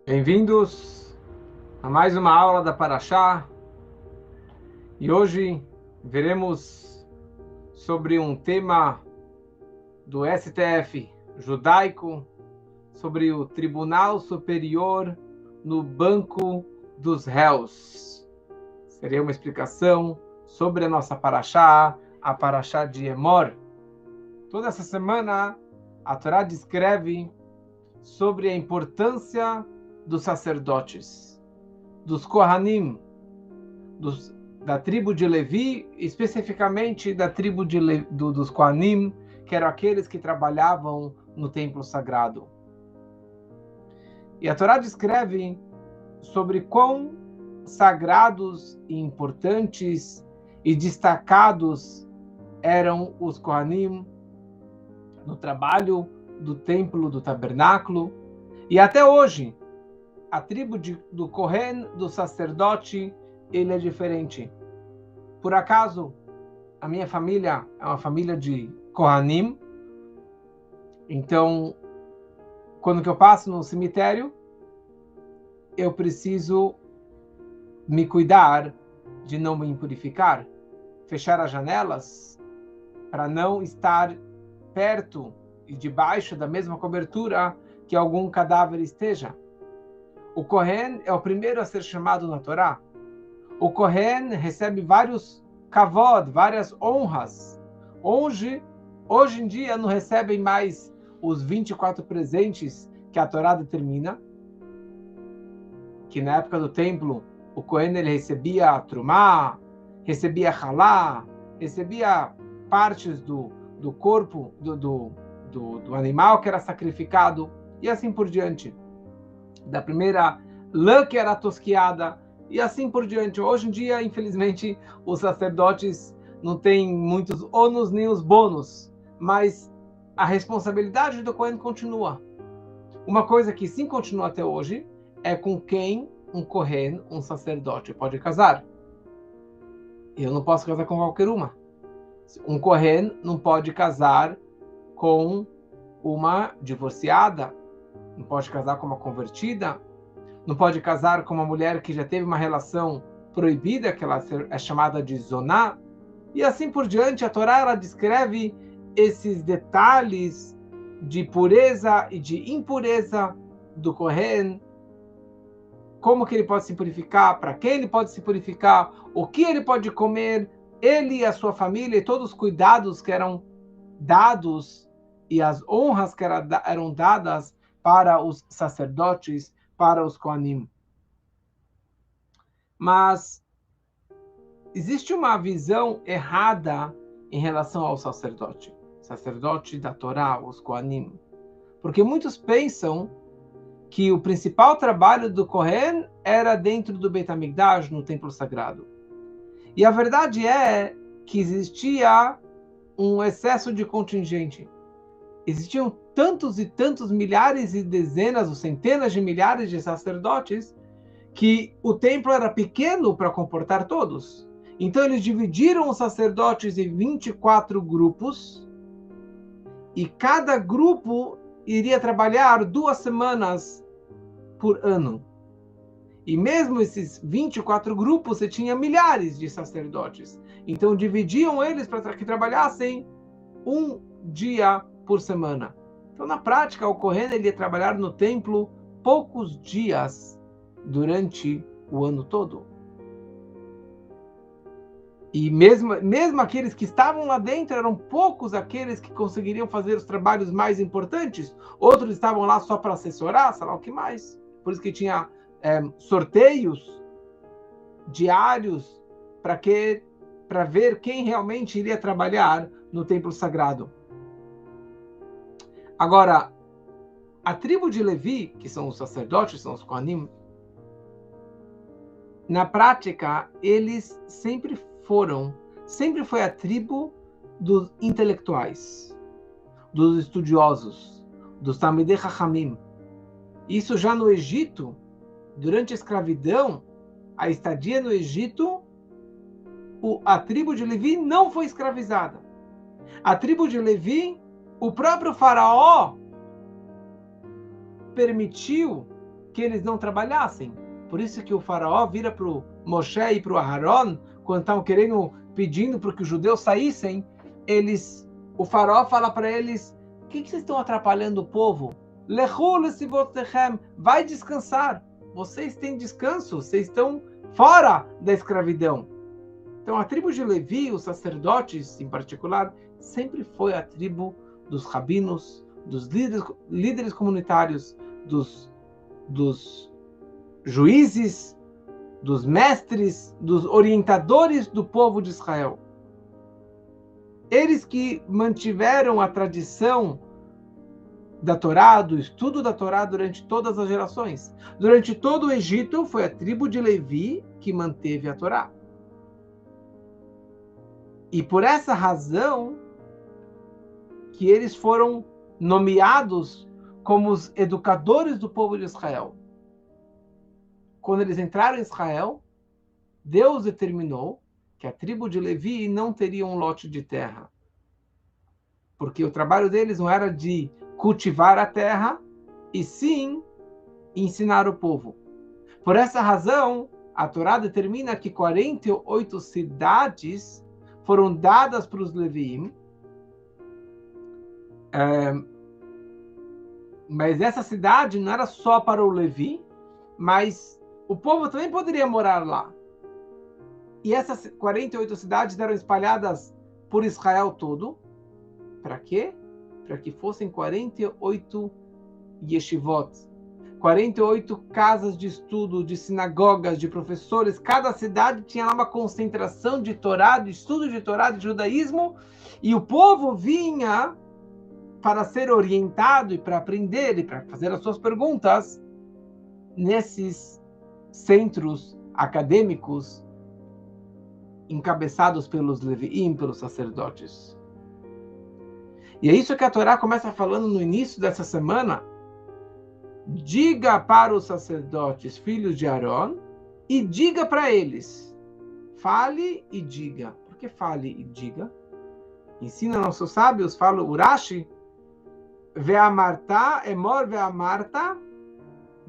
Bem-vindos a mais uma aula da Parashá, e hoje veremos sobre um tema do STF judaico, sobre o Tribunal Superior no Banco dos Réus. Seria uma explicação sobre a nossa Parashá, a Parashá de Emor. Toda essa semana a Torá descreve sobre a importância dos sacerdotes, dos Kohanim, da tribo de Levi, especificamente da tribo dos Kohanim, que eram aqueles que trabalhavam no templo sagrado. E a Torá descreve sobre quão sagrados e importantes e destacados eram os Kohanim no trabalho do templo, do tabernáculo. E até hoje, a tribo do Kohen, do sacerdote, ele é diferente. Por acaso, a minha família é uma família de Kohanim. Então, quando que eu passo no cemitério, eu preciso me cuidar de não me impurificar, fechar as janelas para não estar perto e debaixo da mesma cobertura que algum cadáver esteja. O Kohen é o primeiro a ser chamado na Torá. O Kohen recebe vários kavod, várias honras. Hoje em dia não recebem mais os 24 presentes que a Torá determina, que na época do templo o Kohen ele recebia trumá, recebia halá, recebia partes do corpo do animal que era sacrificado e assim por diante. Da primeira lã que era tosquiada e assim por diante. Hoje em dia, infelizmente, os sacerdotes não têm muitos ônus nem os bônus, mas a responsabilidade do Kohen continua. Uma coisa que sim continua até hoje é com quem um Kohen, um sacerdote, pode casar. Eu não posso casar com qualquer uma. Um Kohen não pode casar com uma divorciada, não pode casar com uma convertida, não pode casar com uma mulher que já teve uma relação proibida, que ela é chamada de zoná, e assim por diante. A Torá ela descreve esses detalhes de pureza e de impureza do Kohen, como que ele pode se purificar, para quem ele pode se purificar, o que ele pode comer, ele e a sua família, e todos os cuidados que eram dados e as honras que eram dadas para os sacerdotes, para os Kohanim. Mas existe uma visão errada em relação ao sacerdote da Torá, os Kohanim. Porque muitos pensam que o principal trabalho do Kohen era dentro do Beit HaMikdash, no templo sagrado. E a verdade é que existia um excesso de contingente. Existiam tantos e tantos milhares e dezenas ou centenas de milhares de sacerdotes que o templo era pequeno para comportar todos. Então eles dividiram os sacerdotes em 24 grupos e cada grupo iria trabalhar 2 semanas por ano. E mesmo esses 24 grupos, você tinha milhares de sacerdotes. Então dividiam eles para que trabalhassem 1 dia por semana. Então, na prática, o Kohen ele ia trabalhar no templo poucos dias durante o ano todo. E mesmo aqueles que estavam lá dentro, eram poucos aqueles que conseguiriam fazer os trabalhos mais importantes. Outros estavam lá só para assessorar, sei lá o que mais. Por isso que tinha sorteios diários para ver quem realmente iria trabalhar no templo sagrado. Agora, a tribo de Levi, que são os sacerdotes, são os Kohanim, na prática, eles sempre foi a tribo dos intelectuais, dos estudiosos, dos Talmidei Chachamim. Isso já no Egito, durante a escravidão, a estadia no Egito, a tribo de Levi não foi escravizada. A tribo de Levi, o próprio faraó permitiu que eles não trabalhassem. Por isso que o faraó vira para o Moshe e para o Aharon, quando estavam pedindo para que os judeus saíssem, o faraó fala para eles: o que vocês estão atrapalhando o povo? Vai descansar. Vocês têm descanso, vocês estão fora da escravidão. Então a tribo de Levi, os sacerdotes em particular, sempre foi a tribo dos rabinos, dos líderes comunitários, dos juízes, dos mestres, dos orientadores do povo de Israel. Eles que mantiveram a tradição da Torá, do estudo da Torá durante todas as gerações. Durante todo o Egito, foi a tribo de Levi que manteve a Torá. E por essa razão que eles foram nomeados como os educadores do povo de Israel. Quando eles entraram em Israel, Deus determinou que a tribo de Levi não teria um lote de terra. Porque o trabalho deles não era de cultivar a terra, e sim ensinar o povo. Por essa razão, a Torá determina que 48 cidades foram dadas para os Leviim, mas essa cidade não era só para o Levi, mas o povo também poderia morar lá. E essas 48 cidades eram espalhadas por Israel todo. Para quê? Para que fossem 48 yeshivot, 48 casas de estudo, de sinagogas, de professores. Cada cidade tinha lá uma concentração de Torá, de estudo de Torá, de judaísmo, e o povo vinha para ser orientado e para aprender e para fazer as suas perguntas nesses centros acadêmicos encabeçados pelos Leviim, pelos sacerdotes. E é isso que a Torá começa falando no início dessa semana. Diga para os sacerdotes, filhos de Arão, e diga para eles. Fale e diga. Por que fale e diga? Ensina nossos sábios, fala Urashi, Ve'amarta, Emor Ve'amarta,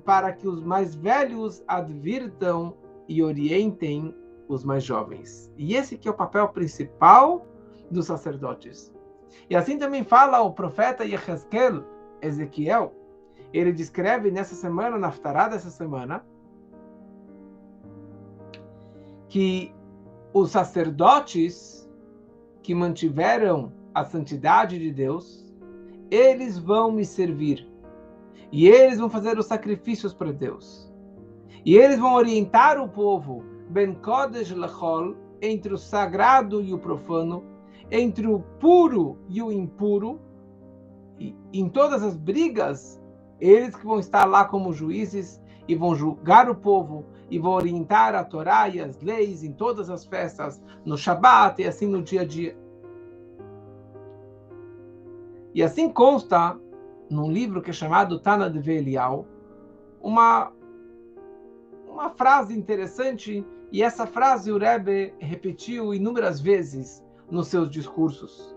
para que os mais velhos advirtam e orientem os mais jovens. E esse que é o papel principal dos sacerdotes. E assim também fala o profeta Ezequiel. Ele descreve nessa semana, na Haftará dessa semana, que os sacerdotes que mantiveram a santidade de Deus, eles vão me servir. E eles vão fazer os sacrifícios para Deus. E eles vão orientar o povo, ben kodesh lechol, entre o sagrado e o profano, entre o puro e o impuro, e em todas as brigas, eles que vão estar lá como juízes e vão julgar o povo e vão orientar a Torá e as leis em todas as festas, no Shabat e assim no dia a dia. E assim consta num livro que é chamado Tana de Eliyahu, uma frase interessante, e essa frase o Rebbe repetiu inúmeras vezes nos seus discursos.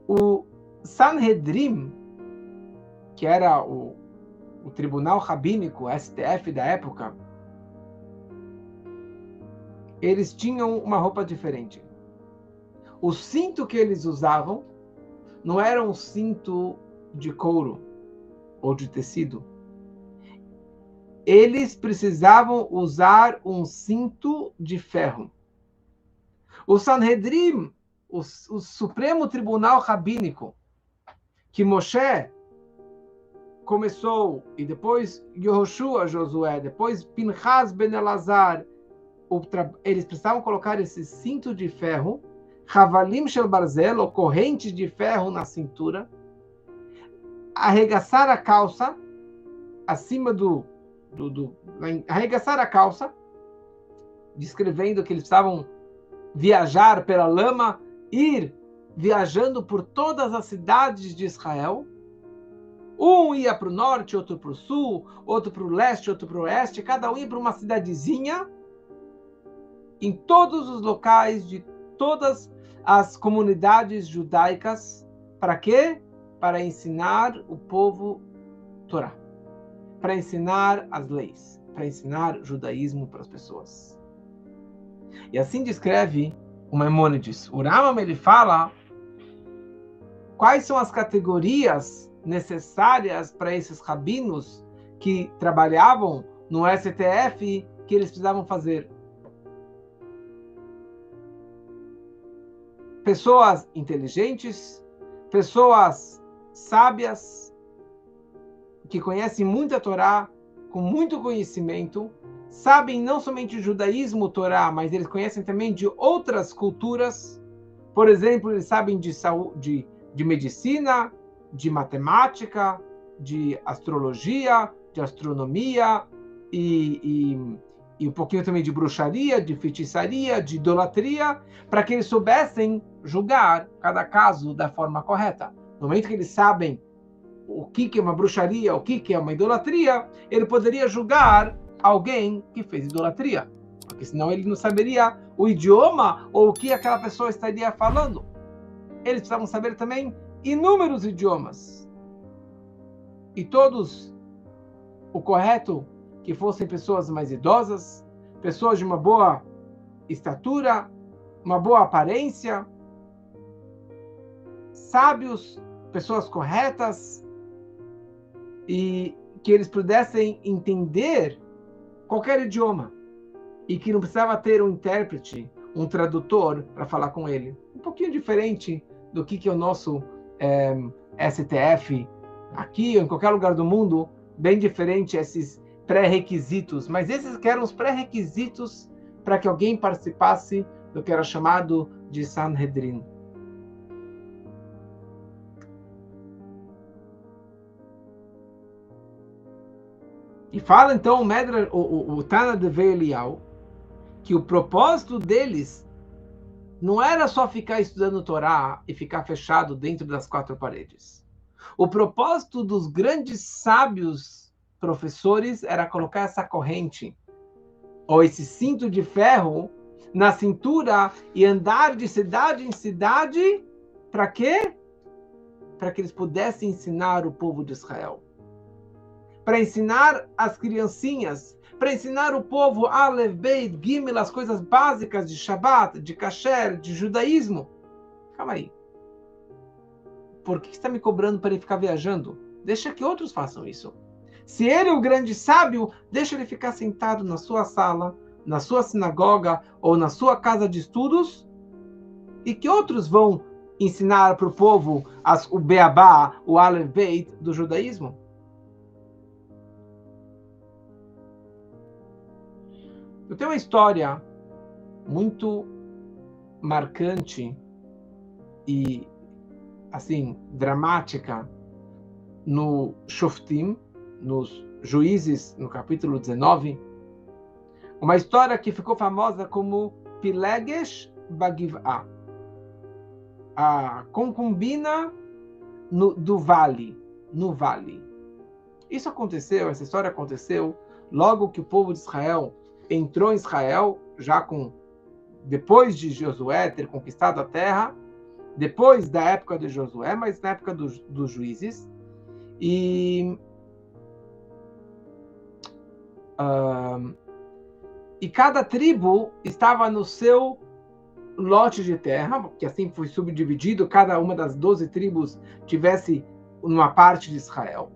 O Sanhedrin, que era o tribunal rabínico, STF da época, eles tinham uma roupa diferente. O cinto que eles usavam não era um cinto de couro ou de tecido. Eles precisavam usar um cinto de ferro. O Sanhedrin, o Supremo Tribunal Rabínico, que Moshe começou, e depois Yehoshua, Josué, depois Pinchas ben Elazar, eles precisavam colocar esse cinto de ferro, Havalim shel barzel, ou corrente de ferro na cintura, arregaçar a calça, acima arregaçar a calça, descrevendo que eles precisavam viajar pela lama, ir viajando por todas as cidades de Israel. Um ia para o norte, outro para o sul, outro para o leste, outro para o oeste, cada um ia para uma cidadezinha, em todos os locais de todas as comunidades judaicas. Para quê? para ensinar o povo Torá, para ensinar as leis, para ensinar o judaísmo para as pessoas. E assim descreve o Maimônides. O Rambam, ele fala quais são as categorias necessárias para esses rabinos que trabalhavam no STF que eles precisavam fazer. Pessoas inteligentes, pessoas sábias, que conhecem muito a Torá, com muito conhecimento, sabem não somente o judaísmo, o Torá, mas eles conhecem também de outras culturas. Por exemplo, eles sabem de saúde, de medicina, de matemática, de astrologia, de astronomia e um pouquinho também de bruxaria, de feitiçaria, de idolatria, para que eles soubessem julgar cada caso da forma correta. No momento que eles sabem o que é uma bruxaria, o que é uma idolatria, ele poderia julgar alguém que fez idolatria, porque senão ele não saberia o idioma ou o que aquela pessoa estaria falando. Eles precisavam saber também inúmeros idiomas. E todos, o correto, que fossem pessoas mais idosas, pessoas de uma boa estatura, uma boa aparência, sábios, pessoas corretas, e que eles pudessem entender qualquer idioma, e que não precisava ter um intérprete, um tradutor para falar com ele. Um pouquinho diferente do que é o nosso STF aqui ou em qualquer lugar do mundo, bem diferente esses pré-requisitos, mas esses que eram os pré-requisitos para que alguém participasse do que era chamado de Sanhedrin. E fala então o Tana de Eliyahu que o propósito deles não era só ficar estudando Torá e ficar fechado dentro das quatro paredes. O propósito dos grandes sábios professores era colocar essa corrente, ou esse cinto de ferro, na cintura e andar de cidade em cidade, para quê? Para que eles pudessem ensinar o povo de Israel. Para ensinar as criancinhas, para ensinar o povo Aleph, Beit, Gimel, as coisas básicas de Shabbat, de Kasher, de judaísmo. Calma aí. Por que você está me cobrando para ele ficar viajando? Deixa que outros façam isso. Se ele é o grande sábio, deixa ele ficar sentado na sua sala, na sua sinagoga ou na sua casa de estudos, e que outros vão ensinar para o povo o Beabá, o Aleph Beit do judaísmo. Eu tenho uma história muito marcante e, assim, dramática no Shoftim, nos Juízes, no capítulo 19. Uma história que ficou famosa como Pilegesh Bagiv'a, a concubina do vale, no vale. Essa história aconteceu logo que o povo de Israel entrou em Israel, já depois de Josué ter conquistado a terra, depois da época de Josué, mas na época dos juízes. E cada tribo estava no seu lote de terra, que assim foi subdividido, cada uma das 12 tribos tivesse uma parte de Israel.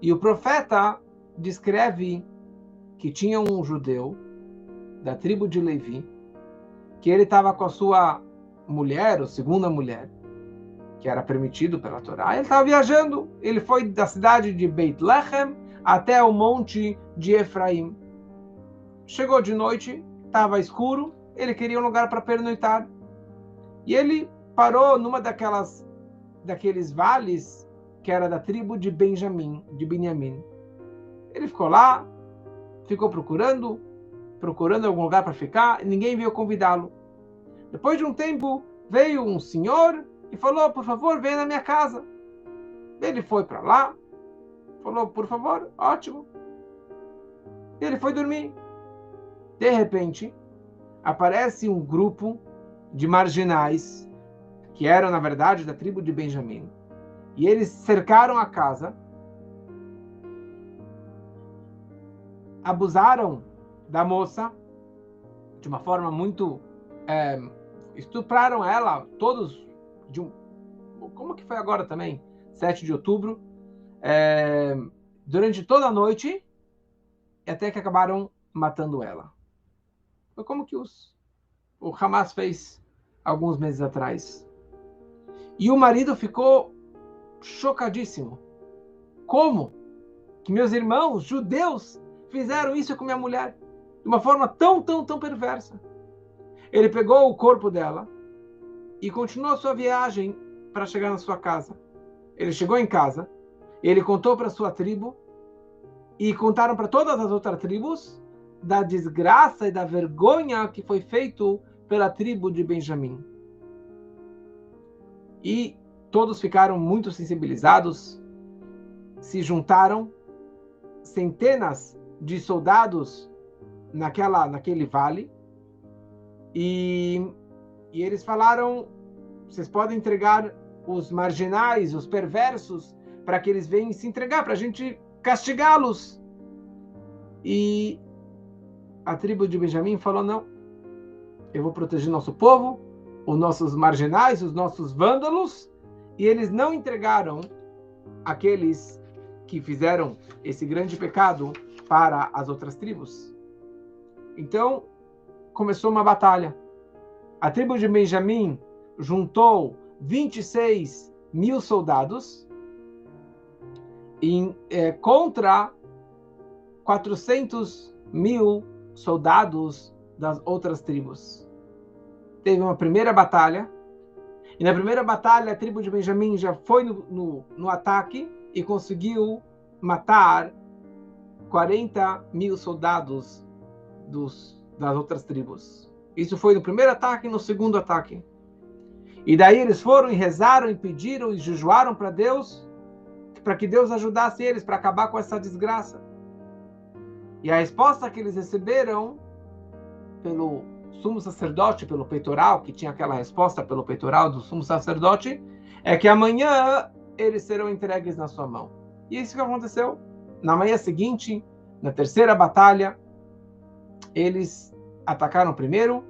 E o profeta descreve que tinha um judeu da tribo de Levi, que ele estava com a sua mulher, ou segunda mulher, que era permitido pela Torá. Ele estava viajando, ele foi da cidade de Beit Lechem até o monte de Efraim. Chegou de noite, estava escuro, ele queria um lugar para pernoitar. E ele parou numa daqueles vales que era da tribo de Benjamim, de Binyamin. Ele ficou lá, ficou procurando algum lugar para ficar, e ninguém veio convidá-lo. Depois de um tempo, veio um senhor e falou, por favor, venha na minha casa. Ele foi para lá, falou, por favor, ótimo. Ele foi dormir. De repente, aparece um grupo de marginais, que eram, na verdade, da tribo de Benjamim. E eles cercaram a casa, abusaram da moça de uma forma muito... estupraram ela, todos, como que foi agora também? 7 de outubro, durante toda a noite, até que acabaram matando ela. Foi como que o Hamas fez alguns meses atrás. E o marido ficou chocadíssimo. Como que meus irmãos judeus fizeram isso com minha mulher? De uma forma tão perversa. Ele pegou o corpo dela e continuou a sua viagem para chegar na sua casa. Ele chegou em casa, ele contou para sua tribo e contaram para todas as outras tribos da desgraça e da vergonha que foi feito pela tribo de Benjamim. E todos ficaram muito sensibilizados, se juntaram, centenas de soldados naquele vale, e eles falaram: vocês podem entregar os marginais, os perversos, para que eles venham se entregar, para a gente castigá-los. E a tribo de Benjamim falou: não, eu vou proteger nosso povo, os nossos marginais, os nossos vândalos, e eles não entregaram aqueles que fizeram esse grande pecado para as outras tribos. Então, começou uma batalha. A tribo de Benjamim juntou 26 mil soldados contra 400 mil soldados das outras tribos. Teve uma primeira batalha, e na primeira batalha a tribo de Benjamim já foi no ataque e conseguiu matar 40 mil soldados das outras tribos. Isso foi no primeiro ataque e no segundo ataque. E daí eles foram e rezaram e pediram e jejuaram para Deus, para que Deus ajudasse eles para acabar com essa desgraça. E a resposta que eles receberam pelo sumo sacerdote, pelo peitoral, que tinha aquela resposta pelo peitoral do sumo sacerdote, é que amanhã eles serão entregues na sua mão. E isso que aconteceu. Na manhã seguinte, na terceira batalha, eles atacaram primeiro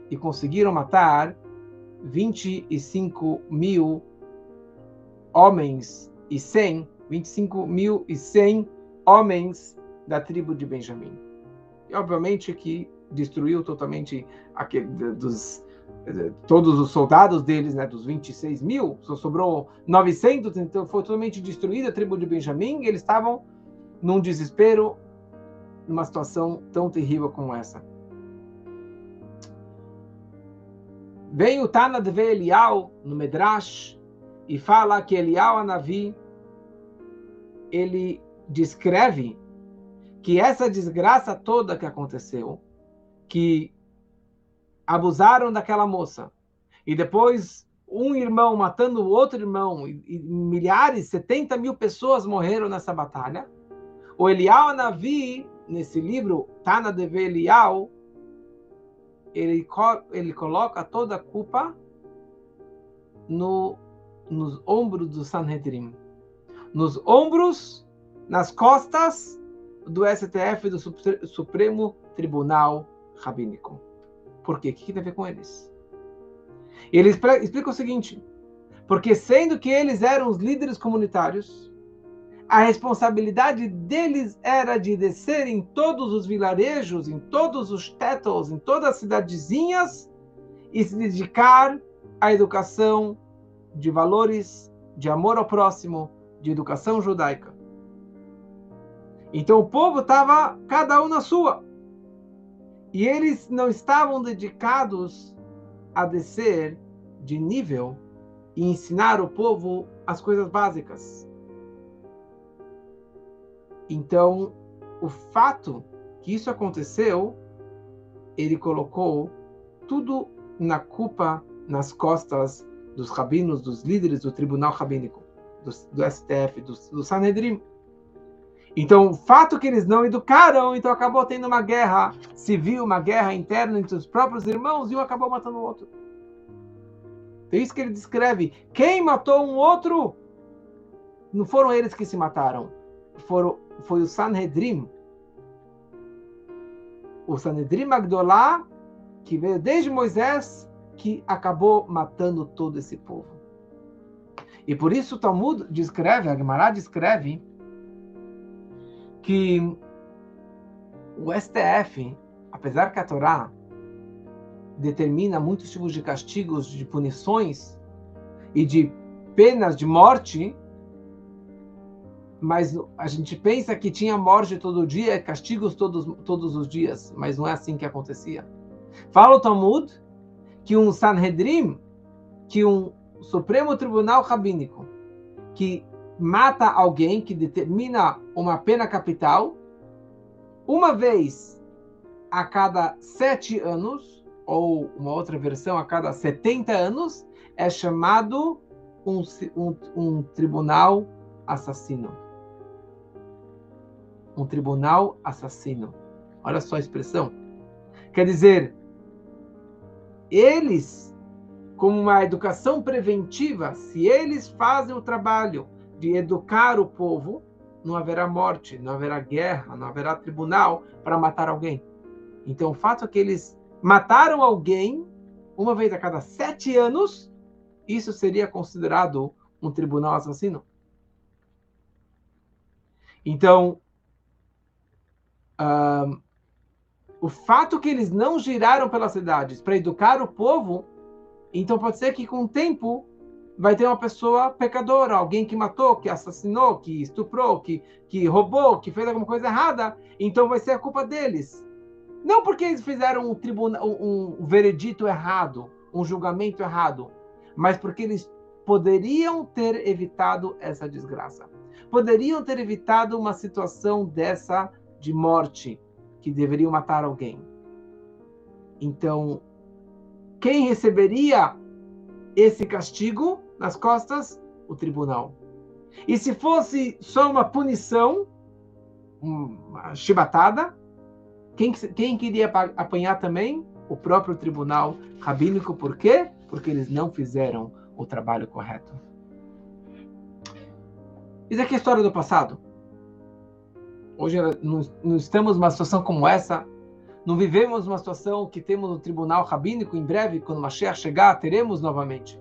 e conseguiram matar 25 mil homens e 25.100 homens da tribo de Benjamim. E obviamente que destruiu totalmente todos os soldados deles, né, dos 26 mil, só sobrou 900, então foi totalmente destruída a tribo de Benjamim, e eles estavam num desespero, numa situação tão terrível como essa. Vem o Tana de Elial no Medrash e fala que Elial Hanavi, ele descreve que essa desgraça toda que aconteceu, que abusaram daquela moça, e depois um irmão matando o outro irmão, e milhares, 70 mil pessoas morreram nessa batalha. O Elial Hanavi, nesse livro, Tana de Elial, ele coloca toda a culpa nos ombros do Sanhedrin, nos ombros, nas costas do STF, do Supremo Tribunal Rabínico. Por quê? O que tem a ver com eles? Ele explica o seguinte: porque sendo que eles eram os líderes comunitários, a responsabilidade deles era de descer em todos os vilarejos, em todos os tétons, em todas as cidadezinhas, e se dedicar à educação de valores, de amor ao próximo, de educação judaica. Então o povo estava cada um na sua. E eles não estavam dedicados a descer de nível e ensinar o povo as coisas básicas. Então, o fato que isso aconteceu, ele colocou tudo na culpa, nas costas dos rabinos, dos líderes do tribunal rabínico, do STF, do Sanhedrin. Então, o fato que eles não educaram, então acabou tendo uma guerra civil, uma guerra interna entre os próprios irmãos, e um acabou matando o outro. É isso que ele descreve. Quem matou um outro não foram eles que se mataram, foi o Sanhedrin. O Sanhedrin Agdolá, que veio desde Moisés, que acabou matando todo esse povo. E por isso o Talmud descreve, a Gemara descreve, que o STF, apesar que a Torá determina muitos tipos de castigos, de punições e de penas de morte, mas a gente pensa que tinha morte todo dia, castigos todos os dias, mas não é assim que acontecia. Fala o Talmud que um Sanhedrin, que um Supremo Tribunal Rabínico, que mata alguém, que determina uma pena capital, uma vez a cada 7 anos, ou uma outra versão, a cada 70 anos, é chamado um tribunal assassino. Um tribunal assassino. Olha só a expressão. Quer dizer, eles, como uma educação preventiva, se eles fazem o trabalho de educar o povo, não haverá morte, não haverá guerra, não haverá tribunal para matar alguém. Então, o fato é que eles mataram alguém uma vez a cada 7 anos, isso seria considerado um tribunal assassino. Então, o fato que eles não giraram pelas cidades para educar o povo, então pode ser que com o tempo vai ter uma pessoa pecadora, alguém que matou, que assassinou, que estuprou, que roubou, que fez alguma coisa errada, então vai ser a culpa deles. Não porque eles fizeram um veredito errado, um julgamento errado, mas porque eles poderiam ter evitado essa desgraça. Poderiam ter evitado uma situação dessa de morte, que deveriam matar alguém. Então, quem receberia esse castigo nas costas? O tribunal. E se fosse só uma punição, uma chibatada, quem queria apanhar também? O próprio tribunal rabínico. Por quê? Porque eles não fizeram o trabalho correto. Isso aqui é a história do passado. Hoje não estamos numa situação como essa. Não vivemos uma situação que temos no tribunal rabínico. Em breve, quando Mashiach chegar, teremos novamente.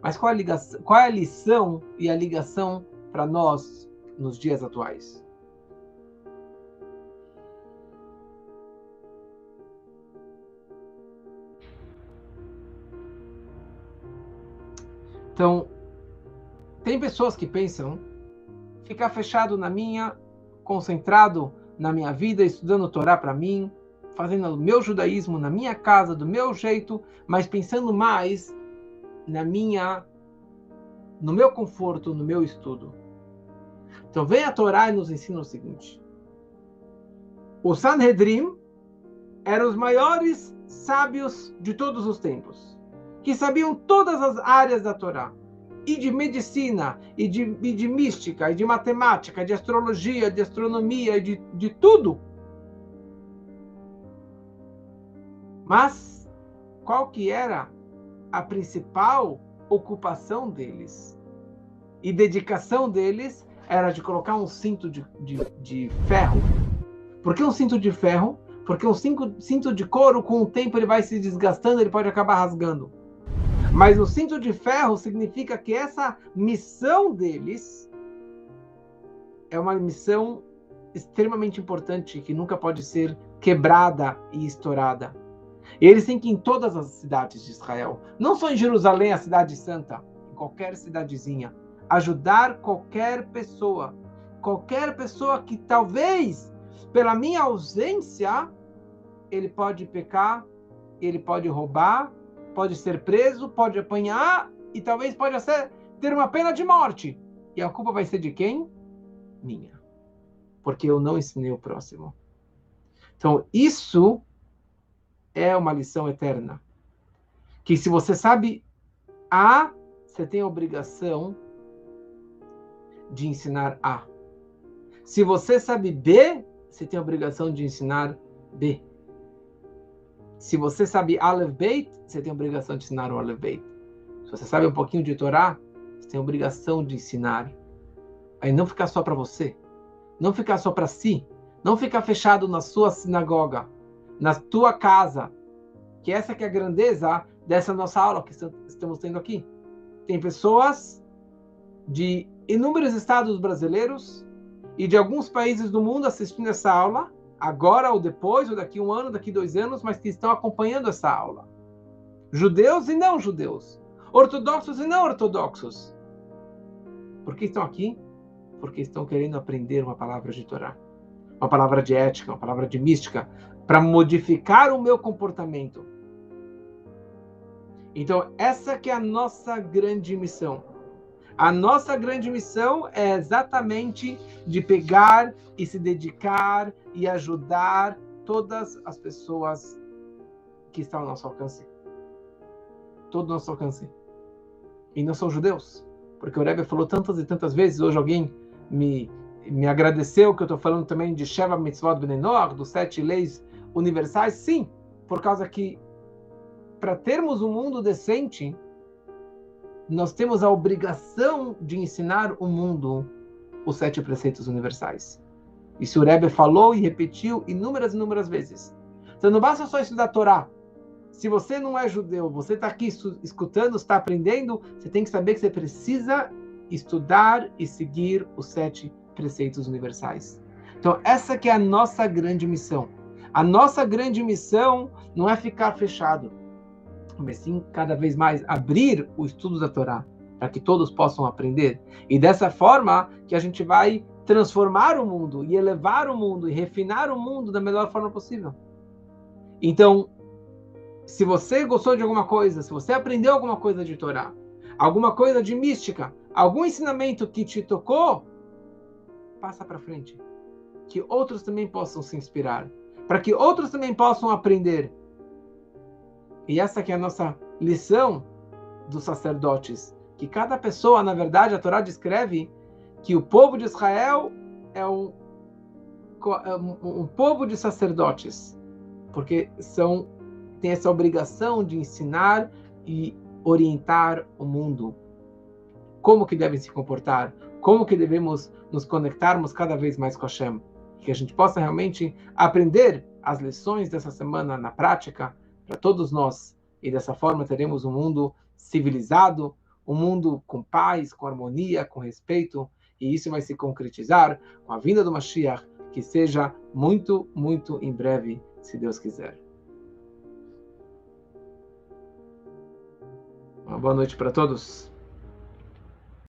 Mas qual é a lição e a ligação para nós nos dias atuais? Então, tem pessoas que pensam ficar fechado concentrado na minha vida, estudando Torá para mim, fazendo o meu judaísmo na minha casa, do meu jeito, mas pensando mais no meu conforto, no meu estudo. Então vem a Torá e nos ensina o seguinte: o Sanhedrin eram os maiores sábios de todos os tempos, que sabiam todas as áreas da Torá, e de medicina, e de mística, e de matemática, de astrologia, de astronomia, de tudo. Mas qual que era a principal ocupação deles? E dedicação deles era de colocar um cinto de ferro. Por que um cinto de ferro? Porque um cinto de couro, com o tempo, ele vai se desgastando, ele pode acabar rasgando. Mas o cinto de ferro significa que essa missão deles é uma missão extremamente importante, que nunca pode ser quebrada e estourada. E eles têm que ir em todas as cidades de Israel, não só em Jerusalém, a cidade santa, em qualquer cidadezinha, ajudar qualquer pessoa que talvez, pela minha ausência, ele pode pecar, ele pode roubar, pode ser preso, pode apanhar e talvez pode ter uma pena de morte. E a culpa vai ser de quem? Minha. Porque eu não ensinei o próximo. Então, isso é uma lição eterna. Que se você sabe A, você tem a obrigação de ensinar A. Se você sabe B, você tem a obrigação de ensinar B. Se você sabe Aleph Beit, você tem a obrigação de ensinar o Aleph Beit. Se você sabe um pouquinho de Torá, você tem a obrigação de ensinar. Aí não ficar só para você, não ficar só para si, não ficar fechado na sua sinagoga, na tua casa, que essa que é a grandeza dessa nossa aula que estamos tendo aqui. Tem pessoas de inúmeros estados brasileiros e de alguns países do mundo assistindo essa aula, agora ou depois, ou daqui 1 ano, daqui 2 anos, mas que estão acompanhando essa aula. Judeus e não judeus, ortodoxos e não ortodoxos. Por que estão aqui? Porque estão querendo aprender uma palavra de Torá, uma palavra de ética, uma palavra de mística, para modificar o meu comportamento. Então, essa que é a nossa grande missão. A nossa grande missão é exatamente de pegar e se dedicar e ajudar todas as pessoas que estão ao nosso alcance. Todo o nosso alcance. E não são judeus. Porque o Rebbe falou tantas e tantas vezes, hoje alguém me agradeceu que eu estou falando também de Sheva Mitzvot Bnei Noach, dos 7 leis universais. Sim, por causa que para termos um mundo decente, nós temos a obrigação de ensinar o mundo os 7 preceitos universais. Isso o Rebbe falou e repetiu inúmeras vezes. Então não basta só estudar a Torá. Se você não é judeu, você está aqui escutando, está aprendendo, você tem que saber que você precisa estudar e seguir os 7 preceitos universais. Então essa que é a nossa grande missão. A nossa grande missão não é ficar fechado, mas sim cada vez mais abrir o estudo da Torá, para que todos possam aprender. E dessa forma que a gente vai transformar o mundo, e elevar o mundo, e refinar o mundo da melhor forma possível. Então, se você gostou de alguma coisa, se você aprendeu alguma coisa de Torá, alguma coisa de mística, algum ensinamento que te tocou, passa para frente. Que outros também possam se inspirar, para que outros também possam aprender. E essa que é a nossa lição dos sacerdotes, que cada pessoa, na verdade, a Torá descreve que o povo de Israel é um povo de sacerdotes, porque tem essa obrigação de ensinar e orientar o mundo. Como que devem se comportar, como que devemos nos conectarmos cada vez mais com Hashem, que a gente possa realmente aprender as lições dessa semana na prática, para todos nós, e dessa forma teremos um mundo civilizado, um mundo com paz, com harmonia, com respeito, e isso vai se concretizar com a vinda do Mashiach, que seja muito, muito em breve, se Deus quiser. Uma boa noite para todos.